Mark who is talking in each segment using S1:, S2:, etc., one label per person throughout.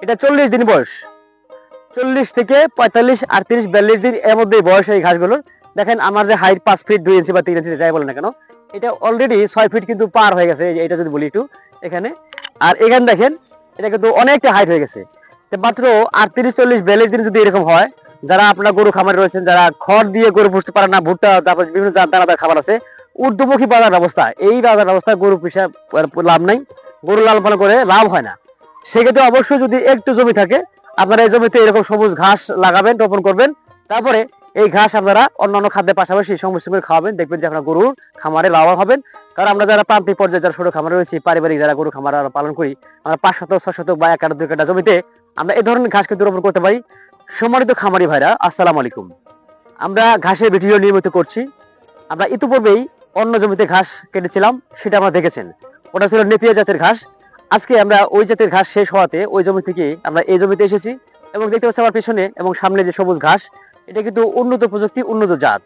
S1: এটা 40 দিন বয়স, 40 থেকে 45, 38, 42 দিন এর মধ্যে বয়স এই ঘাসগুলোর। দেখেন আমার যে হাইট 5 ফিট 2 ইঞ্চি বা 3 ইঞ্চি যাই বলেন না কেন, এটা অলরেডি 6 ফিট কিন্তু পার হয়ে গেছে। এটা যদি বলি একটু এখানে, আর এখানে দেখেন এটা কিন্তু অনেকটা হাইট হয়ে গেছে। মাত্র 38, 40, 42 দিন যদি এরকম হয়, যারা আপনার গরু খামারে রয়েছেন, যারা খড় দিয়ে গরু পুষতে পারেন না, ভুট্টা তারপর বিভিন্ন দানাদার খাবার আছে, ঊর্ধ্বমুখী বাজার ব্যবস্থা, এই বাজার ব্যবস্থা গরু পিসা লাভ নাই, গরু লালন পালন করে লাভ হয় না। সেক্ষেত্রে অবশ্যই যদি একটু জমি থাকে, আপনারা এই জমিতে এরকম সবুজ ঘাস লাগাবেন, রোপণ করবেন। তারপরে এই ঘাস আপনারা অন্যান্য খাদ্যের পাশাপাশি সংমিশ্রণ করে খাওয়াবেন, দেখবেন যে আপনার গরুর খামারে লাভবান হবেন। কারণ আমরা যারা প্রান্তিক পর্যায়ে যারা ছোট খামারে রয়েছি, পারিবারিক যারা গরু খামার পালন করি, আমরা 5 শতক 6 শতক বা 1 কাঠা 2 কাঠা জমিতে আমরা এই ধরনের ঘাস কিন্তু রোপণ করতে পারি। সম্মানিত খামারি ভাইরা, আসসালামু আলাইকুম। আমরা ঘাসের ভিডিও নিয়মিত করছি। আমরা ইতিপূর্বেই অন্য জমিতে ঘাস কেটেছিলাম, সেটা আমরা দেখেছেন, ওটা ছিল নেপিয়ার জাতের ঘাস। আজকে আমরা ওই জাতের ঘাস শেষ হওয়াতে ওই জমি থেকে আমরা এই জমিতে এসেছি, এবং দেখতে পাচ্ছি আমার পিছনে এবং সামনে যে সবুজ ঘাস, এটা কিন্তু উন্নত প্রযুক্তি, উন্নত জাত।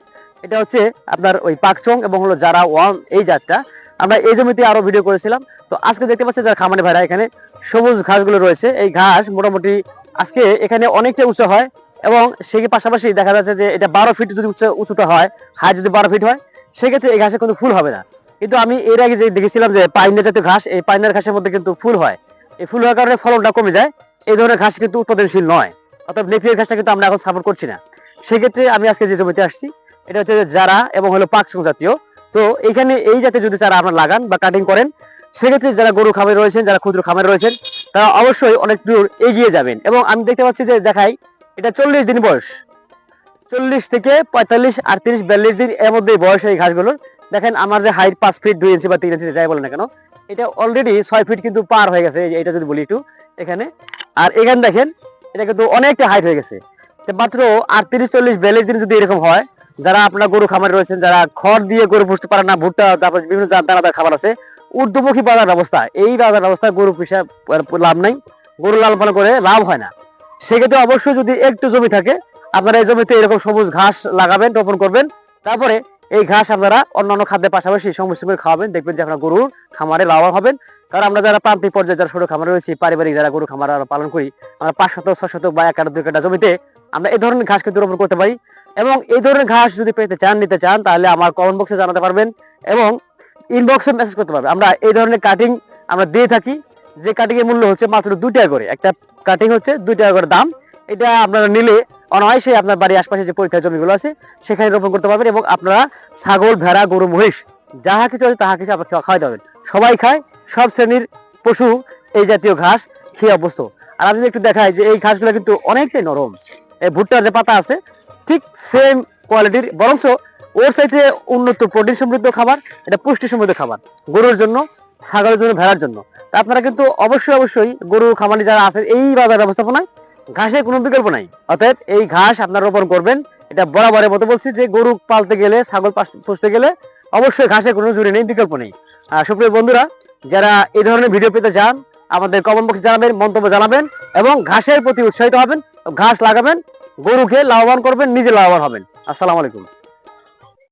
S1: এটা হচ্ছে আপনার ওই পাকচং এবং হলো যারা ওয়ান, এই জাতটা আমরা এই জমিতে আরো ভিডিও করেছিলাম। তো আজকে দেখতে পাচ্ছি যারা খামারি ভাইরা, এখানে সবুজ ঘাসগুলো রয়েছে। এই ঘাস মোটামুটি আজকে এখানে অনেকটা উঁচু হয়, এবং সেই পাশাপাশি দেখা যাচ্ছে যে এটা 12 ফিট যদি উঁচুটা হয়, হাই যদি 12 ফিট হয়, সেক্ষেত্রে এই ঘাসে কোনো ফুল হবে না। কিন্তু আমি এর আগে যে দেখেছিলাম যে পাইনার জাতীয় ঘাস, এই পাইনার ঘাসের মধ্যে কিন্তু ফুল হয়। এই ফুল হওয়ার কারণে ফলনটা কমে যায়। এই ধরনের ঘাস কিন্তু উৎপাদনশীল নয়, অর্থাৎ নেপিয়ার ঘাসটা কিন্তু আমরা এখন সাপোর্ট করছি না। সেক্ষেত্রে আমি আজকে যে জমিতে আসছি, এটা হচ্ছে যারা এবং হলো পাকচং জাতীয়। তো এইখানে এই জাতীয় যদি চারা আপনারা লাগান বা কাটিং করেন, সেক্ষেত্রে যারা গরু খামারে রয়েছেন, যারা ক্ষুদ্র খামারে রয়েছেন, তারা অবশ্যই অনেক দূর এগিয়ে যাবেন। এবং আমি দেখতে পাচ্ছি যে দেখাই, এটা 40 দিন বয়স, 40 থেকে 45, 38, 42 দিন এর মধ্যে বয়স এই ঘাসগুলোর। দেখেন আমার যে হাইট 5 ফিট 2 ইঞ্চি বা 3 ইঞ্চি যাই বলেন না কেন, এটা অলরেডি 6 ফিট কিন্তু পার হয়ে গেছে। এটা যদি বলি একটু এখানে, আর এখানে দেখেন এটা কিন্তু অনেকটা হাইট হয়ে গেছে। মাত্র 38, 40, 42 দিন যদি এরকম হয়, যারা আপনার গরু খামারে রয়েছেন, যারা খড় দিয়ে গরু পুষতে পারেন না, ভুট্টা তারপর বিভিন্ন দানাদার খাবার আছে, ঊর্ধ্বমুখী বাজার ব্যবস্থা, এই বাজার ব্যবস্থা গরু পিসা লাভ নাই, গরু লালন পালন করে লাভ হয় না। সেক্ষেত্রে অবশ্যই যদি একটু জমি থাকে, আপনারা এই জমিতে এরকম সবুজ ঘাস লাগাবেন, রোপণ করবেন। তারপরে এই ঘাস আপনারা অন্যান্য খাদ্যের পাশাপাশি সংমিশ্রণ করে খাওয়াবেন, দেখবেন যে আপনার গরুর খামারে লাভবান হবেন। কারণ আমরা যারা প্রান্তিক পর্যায়ে যারা ছোট খামারে রয়েছি, পারিবারিক যারা গরু খামার পালন করি, আমরা 5 শতক 6 শতক বা 1 কাঠা 2 কাঠা জমিতে আমরা এই ধরনের ঘাস কিন্তু রোপণ করতে পারি। এবং এই ধরনের ঘাস যদি পেতে চান, নিতে চান, তাহলে আমার কমেন্ট বক্সে জানাতে পারবেন এবং ইনবক্সে মেসেজ করতে পারবেন। আমরা এই ধরনের কাটিং আমরা দিয়ে থাকি, যে কাটিং এর মূল্য হচ্ছে মাত্র 2 টাকা করে। একটা কাটিং হচ্ছে 2 টাকা করে দাম। এটা আপনারা নিলে অনায়াসে আপনার বাড়ির আশপাশে যে পরীক্ষা জমিগুলো আছে, সেখানে রোপণ করতে পারবেন। এবং আপনারা ছাগল, ভেড়া, গরু, মহিষ যাহা কিছু আছে তাহা কিছু আপনার খাওয়াইতে পারবেন। সবাই খায়, সব শ্রেণীর পশু এই জাতীয় ঘাস খেয়ে অভ্যস্ত। আর আমি একটু দেখাই যে এই ঘাসগুলো কিন্তু অনেকটাই নরম। এই ভুট্টার যে পাতা আছে, ঠিক সেম কোয়ালিটির, বরঞ্চ ওর সাইডে উন্নত প্রোটিন সমৃদ্ধ খাবার, এটা পুষ্টি সমৃদ্ধ খাবার গরুর জন্য, ছাগলের জন্য, ভেড়ার জন্য। তা আপনারা কিন্তু অবশ্যই গরু খামারি যারা আছেন, এই বাজার ব্যবস্থাপনায় ঘাসের কোনো বিকল্প নাই। অর্থাৎ এই ঘাস আপনারা রোপণ করবেন। এটা বরাবরের মতো বলছি যে গরু পালতে গেলে, ছাগল পুষতে গেলে অবশ্যই ঘাসের কোনো জুড়ি নেই, বিকল্প নেই। সুপ্রিয় বন্ধুরা, যারা এই ধরনের ভিডিও পেতে চান, আমাদের কমেন্ট বক্সে জানাবেন, মন্তব্য জানাবেন, এবং ঘাসের প্রতি উৎসাহিত হবেন, ঘাস লাগাবেন, গরুকে লাভবান করবেন, নিজে লাভবান হবেন। আসসালামু আলাইকুম।